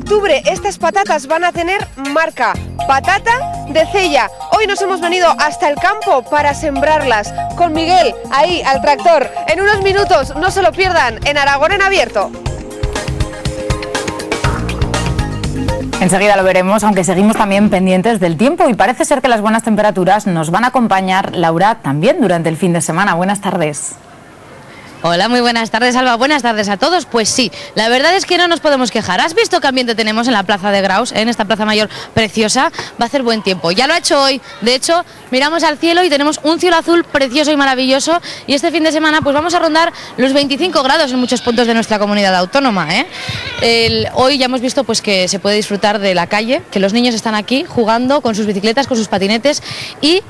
octubre estas patatas van a tener marca Patata de Cella. Hoy nos hemos venido hasta el campo para sembrarlas con Miguel ahí al tractor. En unos minutos, no se lo pierdan, en Aragón en Abierto. Enseguida lo veremos, aunque seguimos también pendientes del tiempo y parece ser que las buenas temperaturas nos van a acompañar, Laura, también durante el fin de semana. Buenas tardes. Hola, muy buenas tardes, Alba. Buenas tardes a todos. Pues sí, la verdad es que no nos podemos quejar. ¿Has visto qué ambiente tenemos en la plaza de Graus, en esta plaza mayor preciosa? Va a hacer buen tiempo. Ya lo ha hecho hoy. De hecho, miramos al cielo y tenemos un cielo azul precioso y maravilloso. Y este fin de semana pues vamos a rondar los 25 grados en muchos puntos de nuestra comunidad autónoma, Hoy ya hemos visto pues que se puede disfrutar de la calle, que los niños están aquí jugando con sus bicicletas, con sus patinetes. ¿Y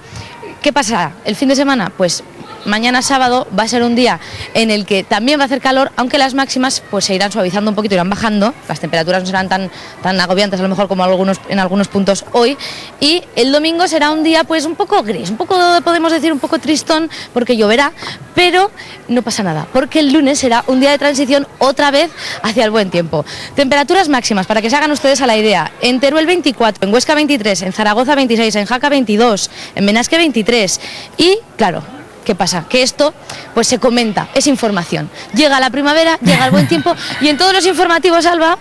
qué pasará el fin de semana? Pues mañana sábado va a ser un día en el que también va a hacer calor, aunque las máximas pues se irán suavizando un poquito, irán bajando, las temperaturas no serán tan agobiantes a lo mejor como en algunos puntos hoy, y el domingo será un día pues un poco gris, un poco, podemos decir, un poco tristón, porque lloverá, pero no pasa nada, porque el lunes será un día de transición otra vez hacia el buen tiempo. Temperaturas máximas, para que se hagan ustedes a la idea: en Teruel 24, en Huesca 23, en Zaragoza 26, en Jaca 22, en Benasque 23, y claro, ¿qué pasa? Que esto pues se comenta, es información. Llega la primavera, llega el buen tiempo y en todos los informativos, Alba,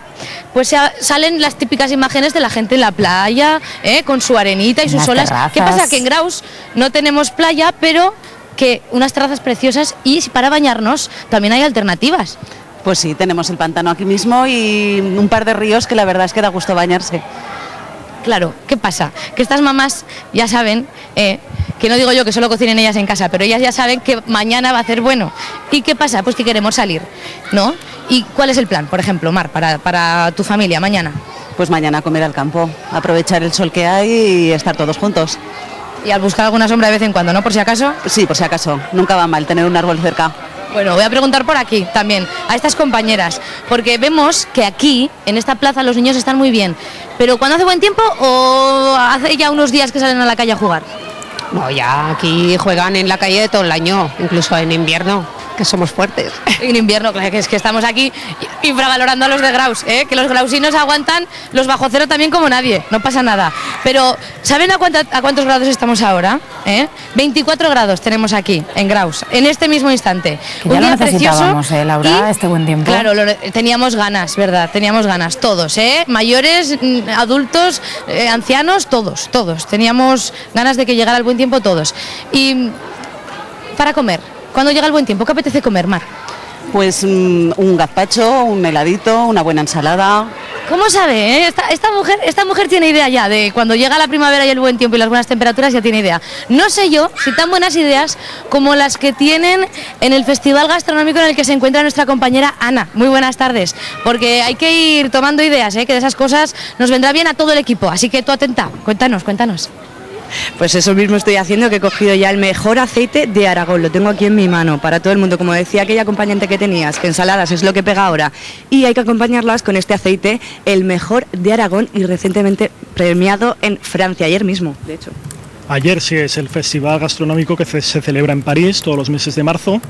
pues salen las típicas imágenes de la gente en la playa, con su arenita y sus olas. ¿Qué pasa? Que en Graus no tenemos playa, pero que unas terrazas preciosas, y para bañarnos también hay alternativas. Pues sí, tenemos el pantano aquí mismo y un par de ríos que la verdad es que da gusto bañarse. Claro, ¿qué pasa? Que estas mamás ya saben, que no digo yo que solo cocinen ellas en casa, pero ellas ya saben que mañana va a ser bueno. ¿Y qué pasa? Pues que queremos salir, ¿no? ¿Y cuál es el plan, por ejemplo, Mar, para tu familia mañana? Pues mañana comer al campo, aprovechar el sol que hay y estar todos juntos. Y al buscar alguna sombra de vez en cuando, ¿no? Por si acaso. Sí, por si acaso, nunca va mal tener un árbol cerca. Bueno, voy a preguntar por aquí también a estas compañeras, porque vemos que aquí, en esta plaza, los niños están muy bien. Pero ¿cuándo hace buen tiempo o hace ya unos días que salen a la calle a jugar? No, ya aquí juegan en la calle de todo el año, incluso en invierno, que somos fuertes. En invierno, claro, que es que estamos aquí infravalorando a los de Graus, que los grausinos aguantan los bajo cero también como nadie, no pasa nada. Pero ¿saben a cuántos grados estamos ahora? 24 grados tenemos aquí, en Graus, en este mismo instante. Que ya lo necesitábamos, Laura, este buen tiempo. Claro, teníamos ganas, ¿verdad? Teníamos ganas, todos, mayores, adultos, ancianos, todos. Teníamos ganas de que llegara el buen tiempo todos. Y para comer, cuando llega el buen tiempo, ¿qué apetece comer, Mar? Pues un gazpacho, un heladito, una buena ensalada. ¿Cómo sabe? Esta mujer tiene idea ya de cuando llega la primavera y el buen tiempo y las buenas temperaturas, ya tiene idea. No sé yo si tan buenas ideas como las que tienen en el festival gastronómico en el que se encuentra nuestra compañera Ana. Muy buenas tardes, porque hay que ir tomando ideas, que de esas cosas nos vendrá bien a todo el equipo. Así que tú atenta, cuéntanos. Pues eso mismo estoy haciendo, que he cogido ya el mejor aceite de Aragón, lo tengo aquí en mi mano para todo el mundo, como decía aquella acompañante que tenías, que ensaladas es lo que pega ahora, y hay que acompañarlas con este aceite, el mejor de Aragón y recientemente premiado en Francia, ayer mismo, de hecho. Ayer sí es el festival gastronómico que se celebra en París todos los meses de marzo,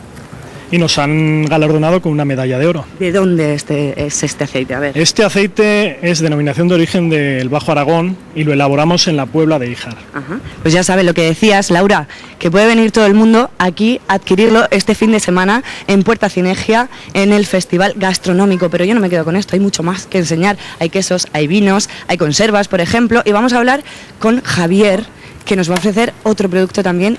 y nos han galardonado con una medalla de oro. ¿De dónde es este aceite? A ver. Este aceite es denominación de origen del Bajo Aragón y lo elaboramos en la Puebla de Híjar. Ajá. Pues ya sabes lo que decías, Laura, que puede venir todo el mundo aquí a adquirirlo este fin de semana en Puerta Cinegia, en el Festival Gastronómico. Pero yo no me quedo con esto, hay mucho más que enseñar. Hay quesos, hay vinos, hay conservas, por ejemplo, y vamos a hablar con Javier, que nos va a ofrecer otro producto también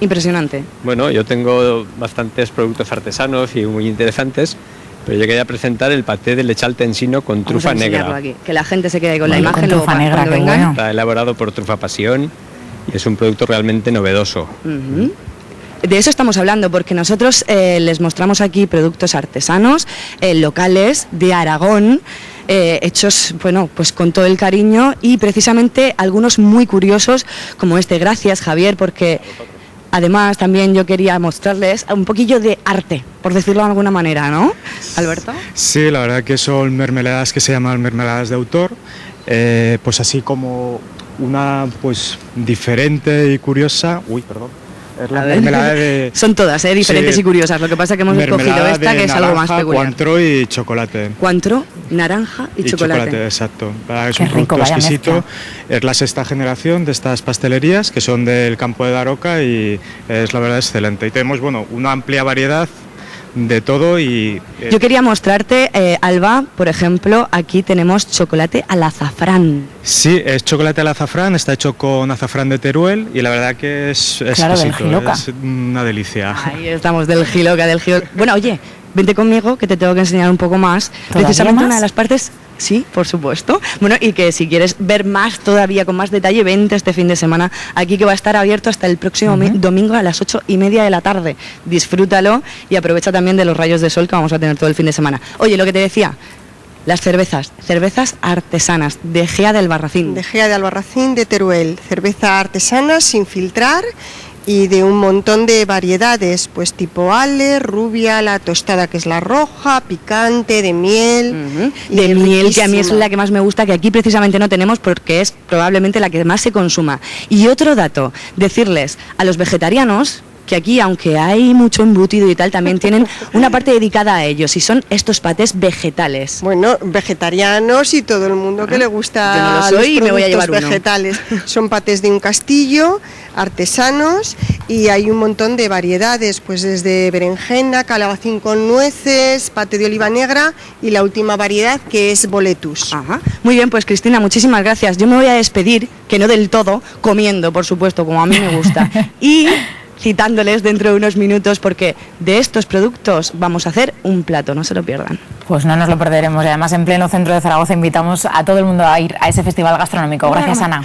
impresionante. Bueno, yo tengo bastantes productos artesanos y muy interesantes, pero yo quería presentar el paté de lechal tensino con trufa negra. Aquí, que la gente se quede con la imagen luego trufa negra, cuando vengan. Bueno. Está elaborado por Trufa Pasión y es un producto realmente novedoso. De eso estamos hablando, porque nosotros les mostramos aquí productos artesanos, locales de Aragón, hechos, bueno, pues con todo el cariño, y precisamente algunos muy curiosos como este. Gracias, Javier, porque además también yo quería mostrarles un poquillo de arte, por decirlo de alguna manera, ¿no, Alberto? Sí, la verdad que son mermeladas que se llaman mermeladas de autor, pues así como una pues diferente y curiosa. Uy, perdón. Es la mermelada de... Son todas, diferentes Sí. y curiosas. Lo que pasa es que hemos escogido mermelada esta, de que es algo más naranja, peculiar. Cointreau y chocolate. Cointreau, naranja y chocolate. Exacto. Es Qué un rico, producto vaya exquisito. mezcla. Es la sexta generación de estas pastelerías que son del campo de Daroca y es la verdad excelente. Y tenemos, bueno, una amplia variedad de todo y... Yo quería mostrarte, Alba, por ejemplo, aquí tenemos chocolate al azafrán. Sí, es chocolate al azafrán, está hecho con azafrán de Teruel y la verdad que es Claro, del exquisito, Jiloca. es una delicia. Ahí estamos, del Jiloca, del Jiloca. Bueno, oye, vente conmigo que te tengo que enseñar un poco más. ¿Todavía Precisamente más? una de las partes... Sí, por supuesto. Bueno, y que si quieres ver más todavía, con más detalle, vente este fin de semana aquí, que va a estar abierto hasta el próximo domingo a las 8:30 de la tarde. Disfrútalo y aprovecha también de los rayos de sol que vamos a tener todo el fin de semana. Oye, lo que te decía, las cervezas artesanas de Gea del Barracín. De Gea de Albarracín, de Teruel, cerveza artesana sin filtrar y de un montón de variedades, pues tipo ale, rubia, la tostada que es la roja, picante, de miel. y De miel, que a mí es riquísima. la que más me gusta, que aquí precisamente no tenemos porque es probablemente la que más se consuma. Y otro dato, decirles a los vegetarianos que aquí, aunque hay mucho embutido y tal, también tienen una parte dedicada a ellos, y son estos patés vegetales. Bueno, vegetarianos y todo el mundo que le gusta Yo no lo los soy y me voy a productos llevar uno. vegetales. Son patés de un castillo, artesanos, y hay un montón de variedades, pues desde berenjena, calabacín con nueces, paté de oliva negra y la última variedad que es boletus. Ajá. Muy bien, pues Cristina, muchísimas gracias. Yo me voy a despedir, que no del todo, comiendo, por supuesto, como a mí me gusta. Y citándoles dentro de unos minutos, porque de estos productos vamos a hacer un plato, no se lo pierdan. Pues no nos lo perderemos y además en pleno centro de Zaragoza invitamos a todo el mundo a ir a ese festival gastronómico. Gracias, Ana.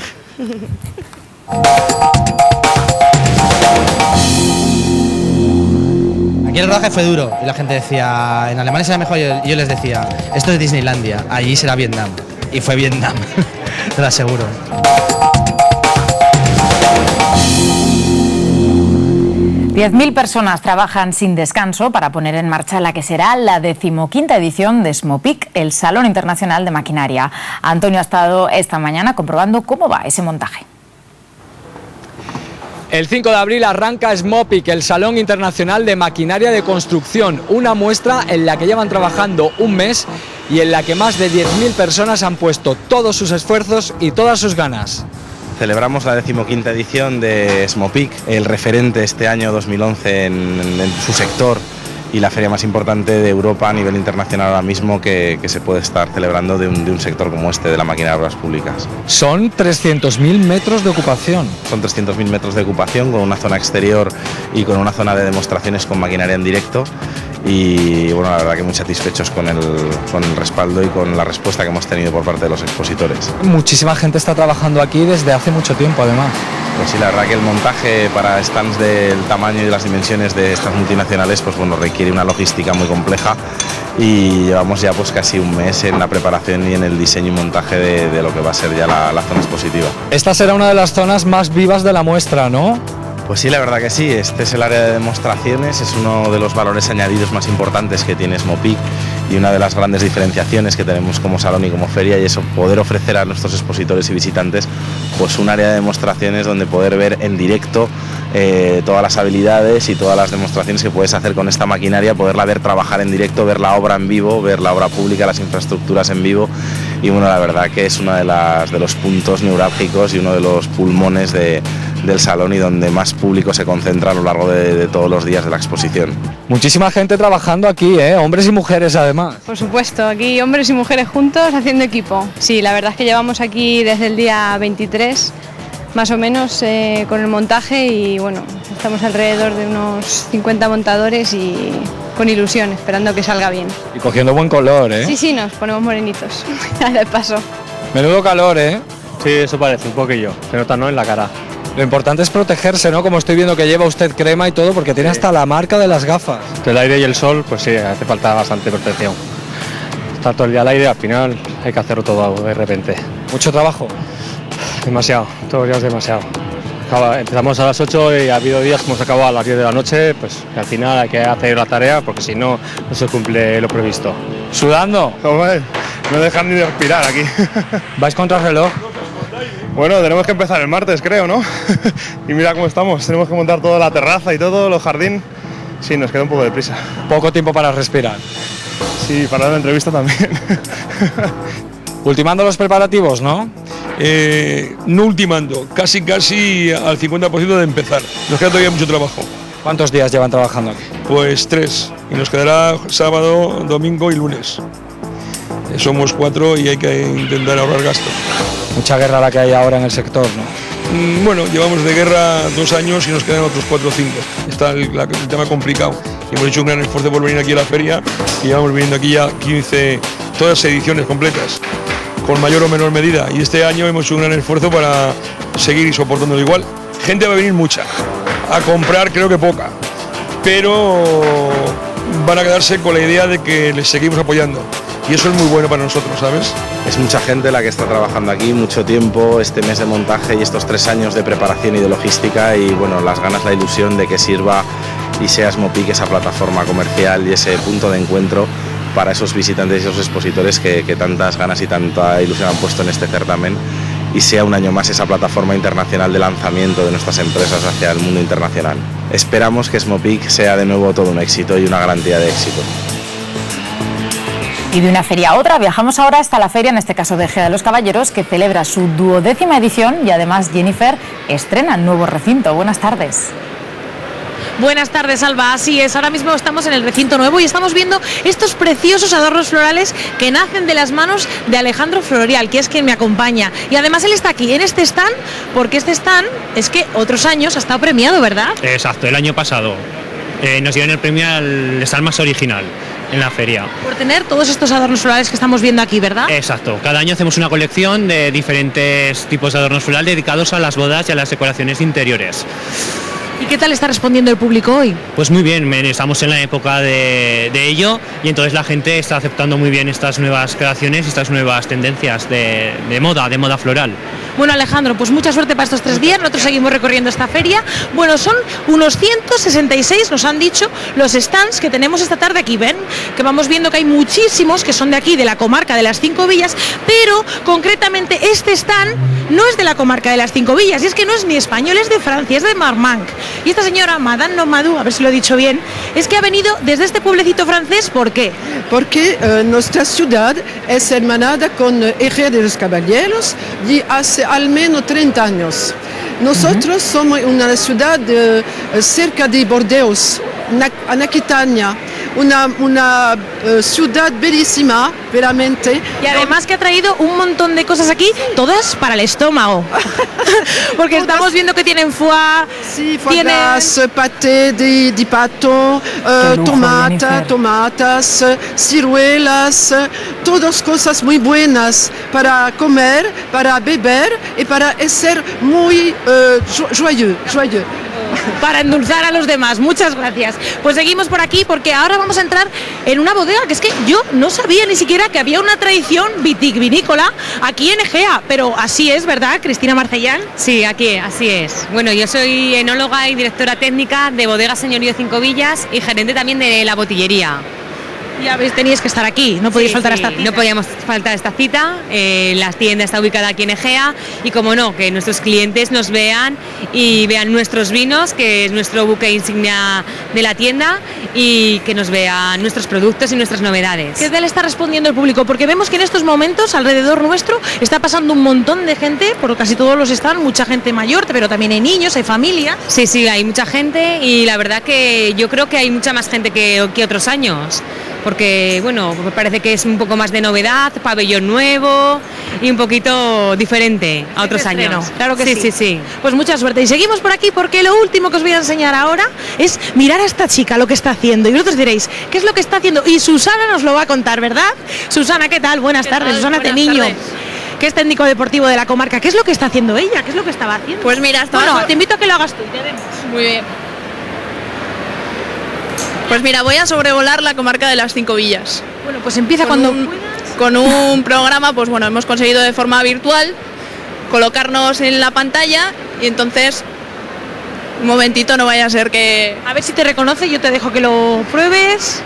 Aquí el rodaje fue duro y la gente decía, en Alemania será mejor, y yo les decía, esto es Disneylandia, allí será Vietnam. Y fue Vietnam, te lo aseguro. $10.000 personas trabajan sin descanso para poner en marcha la que será la 15ª edición de SMOPIC, el Salón Internacional de Maquinaria. Antonio ha estado esta mañana comprobando cómo va ese montaje. El 5 de abril arranca SMOPIC, el Salón Internacional de Maquinaria de Construcción, una muestra en la que llevan trabajando un mes y en la que más de 10.000 personas han puesto todos sus esfuerzos y todas sus ganas. Celebramos la 15ª edición de SMOPIC, el referente este año 2011 en su sector y la feria más importante de Europa a nivel internacional ahora mismo que se puede estar celebrando de un sector como este, de la maquinaria de obras públicas. Son 300.000 metros de ocupación. Son 300.000 metros de ocupación con una zona exterior y con una zona de demostraciones con maquinaria en directo. Y bueno, la verdad que muy satisfechos con el respaldo y con la respuesta que hemos tenido por parte de los expositores. Muchísima gente está trabajando aquí desde hace mucho tiempo, además. Pues sí, la verdad que el montaje para stands del tamaño y de las dimensiones de estas multinacionales, pues bueno, requiere una logística muy compleja y llevamos ya pues casi un mes en la preparación y en el diseño y montaje de lo que va a ser ya la zona expositiva. Esta será una de las zonas más vivas de la muestra, ¿no? Pues sí, la verdad que sí, este es el área de demostraciones, es uno de los valores añadidos más importantes que tiene SMOPIC y una de las grandes diferenciaciones que tenemos como salón y como feria, y eso, poder ofrecer a nuestros expositores y visitantes pues un área de demostraciones donde poder ver en directo todas las habilidades y todas las demostraciones que puedes hacer con esta maquinaria, poderla ver trabajar en directo, ver la obra en vivo, ver la obra pública, las infraestructuras en vivo, y bueno, la verdad que es uno de los puntos neurálgicos y uno de los pulmones del salón y donde más público se concentra a lo largo de todos los días de la exposición. Muchísima gente trabajando aquí, hombres y mujeres además. Por supuesto, aquí hombres y mujeres juntos haciendo equipo. Sí, la verdad es que llevamos aquí desde el día 23, más o menos, con el montaje, y bueno, estamos alrededor de unos 50 montadores y con ilusión, esperando que salga bien. Y cogiendo buen color, ¿eh? Sí, nos ponemos morenitos, de paso. Menudo calor, ¿eh? Sí, eso parece, un poquillo, se nota, ¿no?, en la cara. Lo importante es protegerse, ¿no? Como estoy viendo que lleva usted crema y todo, porque tiene hasta la marca de las gafas. El aire y el sol, pues sí, hace falta bastante protección. Estar todo el día al aire, al final hay que hacerlo todo de repente. ¿Mucho trabajo? Demasiado, todos los días demasiado. Empezamos a las 8 y ha habido días que hemos acabado a las 10 de la noche, pues que al final hay que hacer la tarea porque si no, no se cumple lo previsto. ¿Sudando? Joder, no dejan ni de respirar aquí. ¿Vais contra reloj? Bueno, tenemos que empezar el martes, creo, ¿no? Y mira cómo estamos, tenemos que montar toda la terraza y todo, los jardines. Sí, nos queda un poco de prisa. Poco tiempo para respirar. Sí, para la entrevista también. Ultimando los preparativos, ¿no? No ultimando, casi al 50% de empezar. Nos queda todavía mucho trabajo. ¿Cuántos días llevan trabajando aquí? Pues 3, y nos quedará sábado, domingo y lunes. Somos 4 y hay que intentar ahorrar gasto. Mucha guerra la que hay ahora en el sector, ¿no? Bueno, llevamos de guerra 2 años y nos quedan otros 4 o 5. Está el tema complicado. Hemos hecho un gran esfuerzo por venir aquí a la feria y llevamos viniendo aquí ya 15, todas ediciones completas, con mayor o menor medida. Y este año hemos hecho un gran esfuerzo para seguir soportándolo igual. Gente va a venir mucha, a comprar creo que poca, pero van a quedarse con la idea de que les seguimos apoyando. Y eso es muy bueno para nosotros, ¿sabes? Es mucha gente la que está trabajando aquí, mucho tiempo, este mes de montaje y estos 3 años de preparación y de logística y bueno, las ganas, la ilusión de que sirva y sea Smopic esa plataforma comercial y ese punto de encuentro para esos visitantes y esos expositores que tantas ganas y tanta ilusión han puesto en este certamen y sea un año más esa plataforma internacional de lanzamiento de nuestras empresas hacia el mundo internacional. Esperamos que Smopic sea de nuevo todo un éxito y una garantía de éxito. Y de una feria a otra, viajamos ahora hasta la feria, en este caso de Ejea de los Caballeros, que celebra su 12ª edición y además Jennifer estrena el nuevo recinto. Buenas tardes. Buenas tardes, Alba. Así es, ahora mismo estamos en el recinto nuevo y estamos viendo estos preciosos adornos florales que nacen de las manos de Alejandro Florial, que es quien me acompaña. Y además él está aquí en este stand, porque este stand es que otros años ha estado premiado, ¿verdad? Exacto, el año pasado nos dieron el premio al stand más original en la feria. Por tener todos estos adornos florales que estamos viendo aquí, ¿verdad? Exacto, cada año hacemos una colección de diferentes tipos de adornos florales dedicados a las bodas y a las decoraciones interiores. ¿Y qué tal está respondiendo el público hoy? Pues muy bien, estamos en la época de ello y entonces la gente está aceptando muy bien estas nuevas creaciones y estas nuevas tendencias de moda floral. Bueno, Alejandro, pues mucha suerte para estos 3 días, nosotros seguimos recorriendo esta feria. Bueno, son unos 166, nos han dicho, los stands que tenemos esta tarde aquí. Ven que vamos viendo que hay muchísimos que son de aquí, de la comarca de las 5 villas, pero concretamente este stand no es de la comarca de las 5 villas, y es que no es ni español, es de Francia, es de Marmanque. Y esta señora, Madame Nomadou, a ver si lo he dicho bien, es que ha venido desde este pueblecito francés, ¿por qué? Porque nuestra ciudad es hermanada con Ejea de los Caballeros y hace al menos 30 años. Nosotros somos una ciudad cerca de Bordeaux, en Aquitania, una ciudad bellísima, veramente. Y además que ha traído un montón de cosas aquí, todas para el estómago. Porque estamos viendo que tienen foie, sí, paté de pato, tomatas, ciruelas, todas cosas muy buenas para comer, para beber y para ser muy joyeux. Para endulzar a los demás. Muchas gracias. Pues seguimos por aquí porque ahora vamos a entrar en una bodega que es que yo no sabía ni siquiera que había una tradición vitivinícola aquí en Ejea, pero así es, ¿verdad, Cristina Marcellán? Sí, aquí, así es. Bueno, yo soy enóloga y directora técnica de Bodega Señorío 5 Villas y gerente también de la botillería. Ya veis, teníais que estar aquí, no podíais faltar a esta cita. No podíamos faltar a esta cita, la tienda está ubicada aquí en Ejea y como no, que nuestros clientes nos vean y vean nuestros vinos, que es nuestro buque insignia de la tienda, y que nos vean nuestros productos y nuestras novedades. ¿Qué tal está respondiendo el público? Porque vemos que en estos momentos alrededor nuestro está pasando un montón de gente, por casi todos los stands, mucha gente mayor, pero también hay niños, hay familias. Sí, hay mucha gente y la verdad que yo creo que hay mucha más gente que otros años. Porque, bueno, me parece que es un poco más de novedad, pabellón nuevo y un poquito diferente a otros años. Claro que sí. Sí. Pues mucha suerte. Y seguimos por aquí porque lo último que os voy a enseñar ahora es mirar a esta chica lo que está haciendo. Y vosotros diréis, ¿qué es lo que está haciendo? Y Susana nos lo va a contar, ¿verdad? Susana, ¿qué tal? Buenas tardes. Susana Teniño, que es técnico deportivo de la comarca. ¿Qué es lo que está haciendo ella? ¿Qué es lo que estaba haciendo? Pues mira, te invito a que lo hagas tú. Te vemos. Muy bien. Pues mira, voy a sobrevolar la comarca de las 5 villas. Bueno, pues empieza cuando puedas. Con un programa, pues bueno, hemos conseguido de forma virtual colocarnos en la pantalla y entonces, un momentito, no vaya a ser que... A ver si te reconoce, yo te dejo que lo pruebes.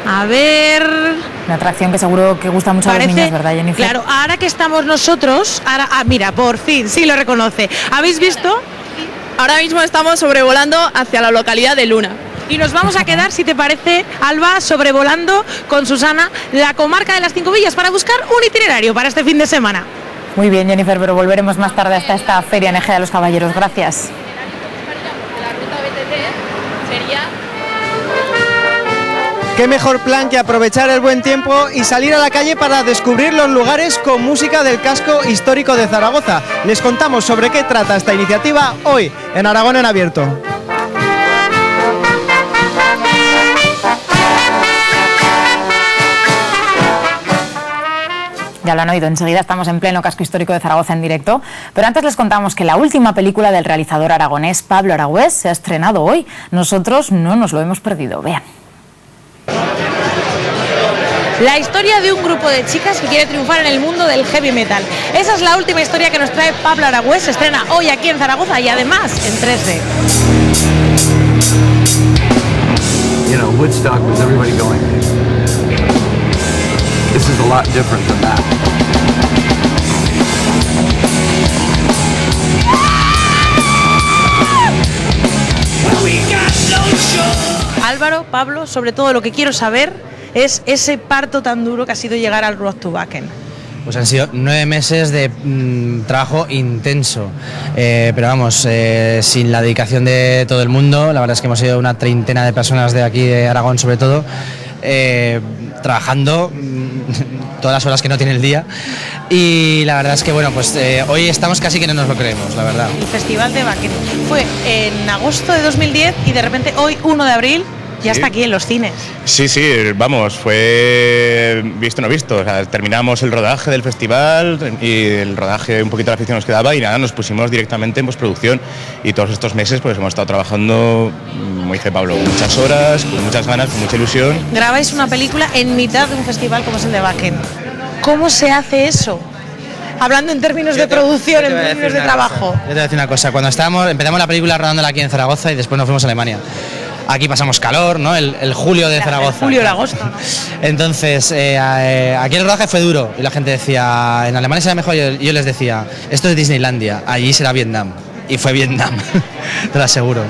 A ver... Una atracción que seguro que gusta mucho a los niños, ¿verdad, Jennifer? Claro, ahora que estamos nosotros, mira, por fin, sí lo reconoce. ¿Habéis visto? Ahora mismo estamos sobrevolando hacia la localidad de Luna. Y nos vamos a quedar, si te parece, Alba, sobrevolando con Susana la comarca de las Cinco Villas para buscar un itinerario para este fin de semana. Muy bien, Jennifer, pero volveremos más tarde hasta esta feria en Ejea de los Caballeros. Gracias. Qué mejor plan que aprovechar el buen tiempo y salir a la calle para descubrir los lugares con música del casco histórico de Zaragoza. Les contamos sobre qué trata esta iniciativa hoy en Aragón en Abierto. Ya lo han oído, enseguida estamos en pleno casco histórico de Zaragoza en directo, pero antes les contamos que la última película del realizador aragonés Pablo Aragüés se ha estrenado hoy. Nosotros no nos lo hemos perdido, vean. La historia de un grupo de chicas que quiere triunfar en el mundo del heavy metal. Esa es la última historia que nos trae Pablo Aragüés. Se estrena hoy aquí en Zaragoza y además en 3D. You know, Woodstock was everybody going. This is a lot different than that. Álvaro, Pablo, sobre todo lo que quiero saber es ese parto tan duro que ha sido llegar al Road to Wacken. Pues han sido 9 meses de trabajo intenso, pero vamos, sin la dedicación de todo el mundo. La verdad es que hemos sido una treintena de personas de aquí, de Aragón sobre todo, trabajando todas las horas que no tiene el día, y la verdad es que bueno, pues hoy estamos casi que no nos lo creemos, la verdad. El Festival de Wacken fue en agosto de 2010 y de repente hoy, 1 de abril, ya está aquí en los cines. Sí, vamos, fue visto no visto. O sea, terminamos el rodaje del festival y el rodaje, un poquito de la ficción nos quedaba y nada, nos pusimos directamente en postproducción. Y todos estos meses pues hemos estado trabajando, como dice Pablo, muchas horas, con muchas ganas, con mucha ilusión. Grabáis una película en mitad de un festival como es el de Wacken. ¿Cómo se hace eso? Hablando en términos de producción, en términos de trabajo. Yo te voy a decir una cosa, cuando empezamos la película rodándola aquí en Zaragoza y después nos fuimos a Alemania. Aquí pasamos calor, ¿no? El julio de Zaragoza. El julio y agosto. Entonces, aquí el rodaje fue duro y la gente decía, en Alemania será mejor, y yo les decía, esto es Disneylandia, allí será Vietnam. Y fue Vietnam, te lo aseguro.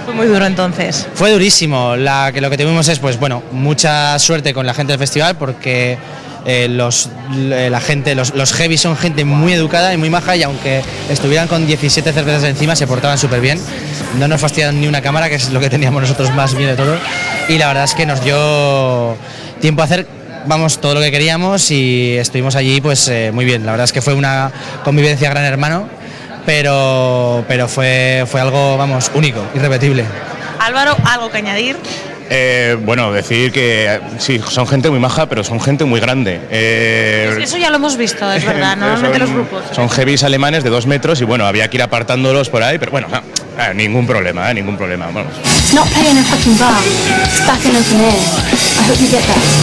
Fue muy duro entonces. Fue durísimo. Lo que tuvimos es, pues bueno, mucha suerte con la gente del festival porque los heavy son gente muy educada y muy maja, y aunque estuvieran con 17 cervezas encima se portaban súper bien. No nos fastidiaron ni una cámara, que es lo que teníamos nosotros más bien de todo, y la verdad es que nos dio tiempo a hacer todo lo que queríamos y estuvimos allí pues muy bien. La verdad es que fue una convivencia gran hermano, pero fue algo, único, irrepetible. Álvaro, ¿algo que añadir? Bueno, decir que sí, son gente muy maja, pero son gente muy grande. Es que eso ya lo hemos visto, es verdad, normalmente los grupos. Son heavies alemanes de 2 metros y bueno, había que ir apartándolos por ahí, pero bueno, ningún problema, ningún problema. Vamos.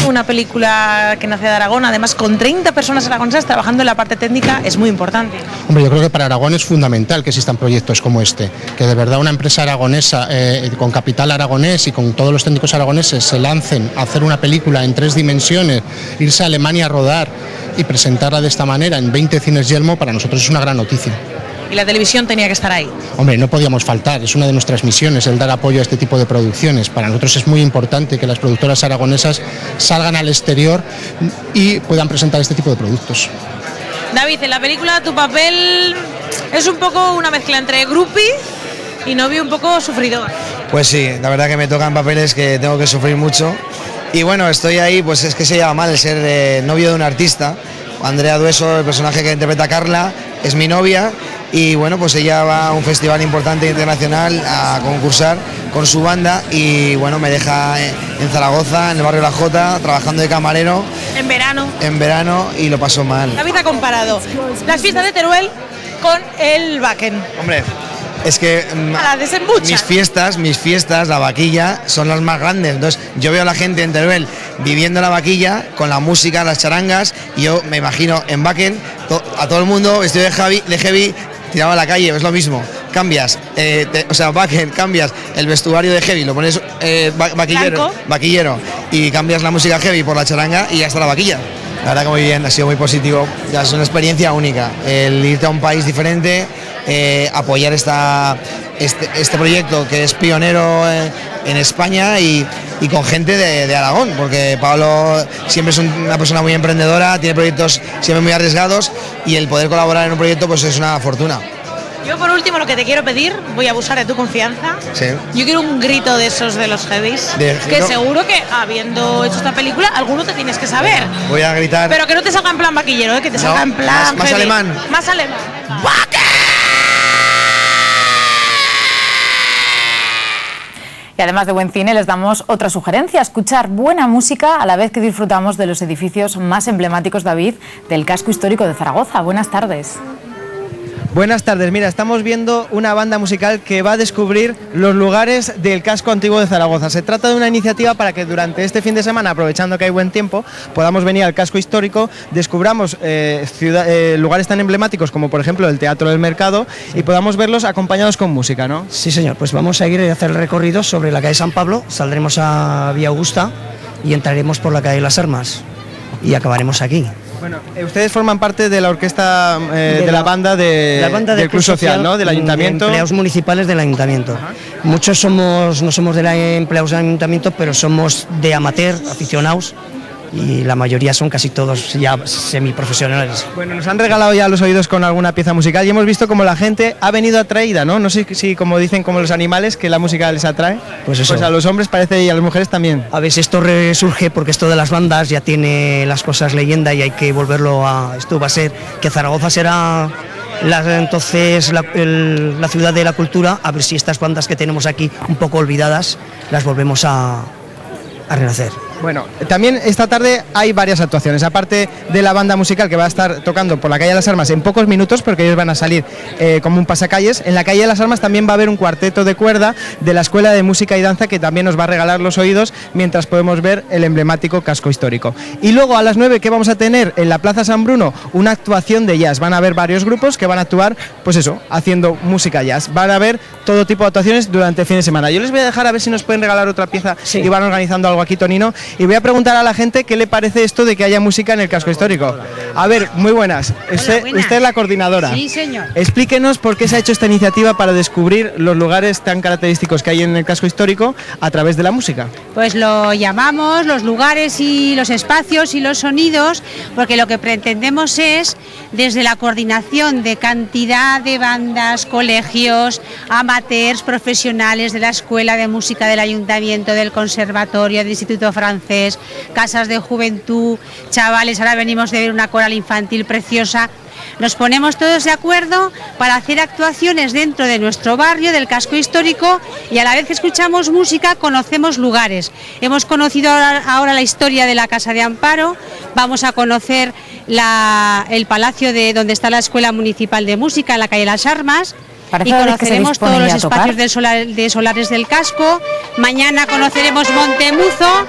Una película que nace de Aragón, además con 30 personas aragonesas trabajando en la parte técnica, es muy importante. Hombre, yo creo que para Aragón es fundamental que existan proyectos como este, que de verdad una empresa aragonesa con capital aragonés y con todos los técnicos aragoneses se lancen a hacer una película en 3 dimensiones, irse a Alemania a rodar y presentarla de esta manera en 20 cines Yelmo, para nosotros es una gran noticia. Y la televisión tenía que estar ahí. Hombre, no podíamos faltar, es una de nuestras misiones el dar apoyo a este tipo de producciones. Para nosotros es muy importante que las productoras aragonesas salgan al exterior y puedan presentar este tipo de productos. David, en la película tu papel es un poco una mezcla entre groupie y novio un poco sufridor. Pues sí, la verdad que me tocan papeles que tengo que sufrir mucho. Y bueno, estoy ahí, pues es que se llama mal el ser novio de un artista. Andrea Dueso, el personaje que interpreta a Carla, es mi novia. Y bueno, pues ella va a un festival importante internacional a concursar con su banda y bueno, me deja en Zaragoza, en el barrio La Jota, trabajando de camarero. En verano y lo paso mal. David ha comparado las fiestas de Teruel con el Wacken. Hombre, es que mis fiestas, la vaquilla, son las más grandes. Entonces yo veo a la gente en Teruel viviendo la vaquilla con la música, las charangas, y yo me imagino en Wacken a todo el mundo vestido de heavy tirado a la calle. Es lo mismo, cambias, Wacken, cambias el vestuario de heavy, lo pones vaquillero y cambias la música heavy por la charanga y ya está la vaquilla. La verdad que muy bien, ha sido muy positivo, ya es una experiencia única, el irte a un país diferente, apoyar este proyecto que es pionero en España y con gente de Aragón, porque Pablo siempre es una persona muy emprendedora, tiene proyectos siempre muy arriesgados y el poder colaborar en un proyecto pues es una fortuna. Yo por último lo que te quiero pedir, voy a abusar de tu confianza. Sí. Yo quiero un grito de esos de los heavies, que no. seguro que habiendo hecho esta película, alguno te tienes que saber. Voy a gritar. Pero que no te salga en plan vaquillero, que te salga en plan más heavy. alemán. Más alemán. Y además de buen cine, les damos otra sugerencia: escuchar buena música a la vez que disfrutamos de los edificios más emblemáticos, David, del casco histórico de Zaragoza. Buenas tardes. Buenas tardes, mira, estamos viendo una banda musical que va a descubrir los lugares del casco antiguo de Zaragoza. Se trata de una iniciativa para que durante este fin de semana, aprovechando que hay buen tiempo, podamos venir al casco histórico, descubramos lugares tan emblemáticos como por ejemplo el Teatro del Mercado y podamos verlos acompañados con música, ¿no? Sí, señor, pues vamos a ir a hacer el recorrido sobre la calle San Pablo, saldremos a Vía Augusta y entraremos por la calle Las Armas y acabaremos aquí. Bueno, ustedes forman parte de la orquesta de la banda del Club Social, ¿no? Del Ayuntamiento. Empleados municipales del Ayuntamiento. Ajá. Muchos no somos de empleados del Ayuntamiento, pero somos de amateur, aficionados, y la mayoría son casi todos ya semiprofesionales. Bueno, nos han regalado ya los oídos con alguna pieza musical y hemos visto como la gente ha venido atraída, ¿no? No sé si como dicen como los animales, que la música les atrae. Pues eso. Pues a los hombres parece y a las mujeres también. A veces esto resurge porque esto de las bandas ya tiene las cosas leyenda y hay que volverlo a... Esto va a ser que Zaragoza será entonces la ciudad de la cultura, a ver si estas bandas que tenemos aquí un poco olvidadas las volvemos a renacer. Bueno, también esta tarde hay varias actuaciones, aparte de la banda musical que va a estar tocando por la calle de las Armas en pocos minutos, porque ellos van a salir como un pasacalles. En la calle de las Armas también va a haber un cuarteto de cuerda de la Escuela de Música y Danza que también nos va a regalar los oídos mientras podemos ver el emblemático casco histórico. Y luego a las 9, ¿qué vamos a tener? En la Plaza San Bruno, una actuación de jazz. Van a haber varios grupos que van a actuar, pues eso, haciendo música jazz. Van a haber todo tipo de actuaciones durante el fin de semana. Yo les voy a dejar a ver si nos pueden regalar otra pieza y van organizando algo aquí, Tonino. Y voy a preguntar a la gente qué le parece esto de que haya música en el casco histórico. A ver, muy buenas. Usted es la coordinadora. Sí, señor. Explíquenos por qué se ha hecho esta iniciativa para descubrir los lugares tan característicos que hay en el casco histórico a través de la música. Pues lo llamamos los lugares y los espacios y los sonidos, porque lo que pretendemos es, desde la coordinación de cantidad de bandas, colegios, amateurs, profesionales de la Escuela de Música del Ayuntamiento, del Conservatorio, del Instituto Francés, casas de juventud, chavales, ahora venimos de ver una coral infantil preciosa. Nos ponemos todos de acuerdo para hacer actuaciones dentro de nuestro barrio, del casco histórico, y a la vez que escuchamos música conocemos lugares. Hemos conocido ahora la historia de la Casa de Amparo, vamos a conocer el palacio de donde está la Escuela Municipal de Música, en la calle Las Armas. Parece Y conoceremos todos los espacios de solares del casco. Mañana conoceremos Montemuzo.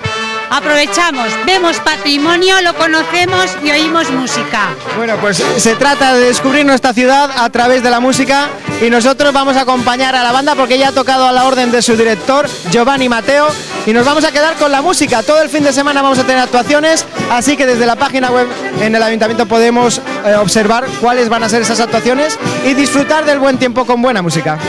Aprovechamos, vemos patrimonio, lo conocemos y oímos música. Bueno, pues se trata de descubrir nuestra ciudad a través de la música y nosotros vamos a acompañar a la banda porque ya ha tocado a la orden de su director, Giovanni Mateo, y nos vamos a quedar con la música. Todo el fin de semana vamos a tener actuaciones, así que desde la página web en el Ayuntamiento podemos observar cuáles van a ser esas actuaciones y disfrutar del buen tiempo con buena música.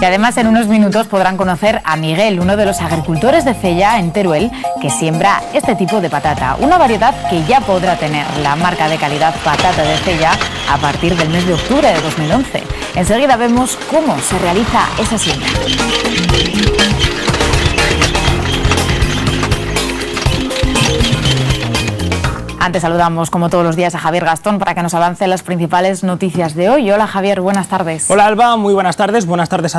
Y además en unos minutos podrán conocer a Miguel, uno de los agricultores de Cella, en Teruel, que siembra este tipo de patata. Una variedad que ya podrá tener la marca de calidad Patata de Cella a partir del mes de octubre de 2011. Enseguida vemos cómo se realiza esa siembra. Antes saludamos, como todos los días, a Javier Gastón para que nos avance las principales noticias de hoy. Hola Javier, buenas tardes. Hola Alba, muy buenas tardes. Buenas tardes a